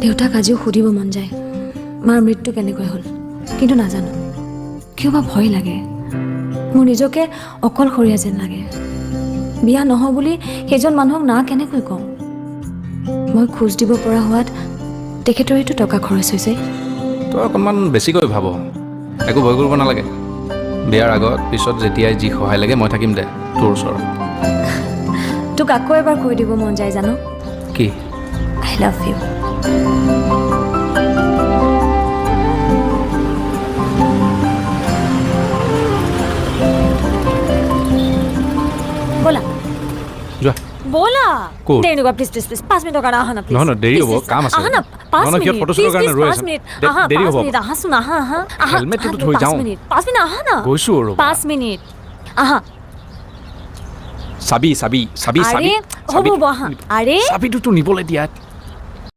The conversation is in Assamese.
দেউতাক আজিও সুধিব মন যায় মাৰ মৃত্যু কেনেকৈ হ'ল কিন্তু নাজানো কিয় বা ভয় লাগে মোৰ নিজকে অকলশৰীয়া যেন লাগে বিয়া নহওঁ বুলি সেইজন মানুহক না কেনেকৈ কওঁ মই খোজ দিব পৰা হোৱাত তেখেতৰেতো টকা খৰচ হৈছে তই অকণমান বেছিকৈ ভাব একো ভয় কৰিব নালাগে বিয়াৰ আগত পিছত যেতিয়াই যি সহায় লাগে মই থাকিম দে তোৰ ওচৰত তোক আকৌ এবাৰ কৈ দিব মন যায় জানো কি আই লাভ ইউ ব'লা যোৱা ব'লা ক'ত? দেৰি নকৰা প্লিজ প্লিজ প্লিজ 5 মিনিটৰ কাৰণে আহা না প্লিজ নহয়, নহয়, দেৰি হ'ব, কাম আছে। আহা না 5 নহয়, সিহঁত মিনিট photo shoot ৰ কাৰণে ৰৈ আছে। আহা দেৰি 5 হ'ব। মিনিট আহাচোন আহা আহা আহা হেলমেটটো থৈ যাওঁ। 5 মিনিট আহা না গৈছোঁ আৰু 5 মিনিট আহা চাবি চাবি চাবি আৰে হ'ব হ'ব আহা আৰে চাবিটোতো নিবলৈ দিয়া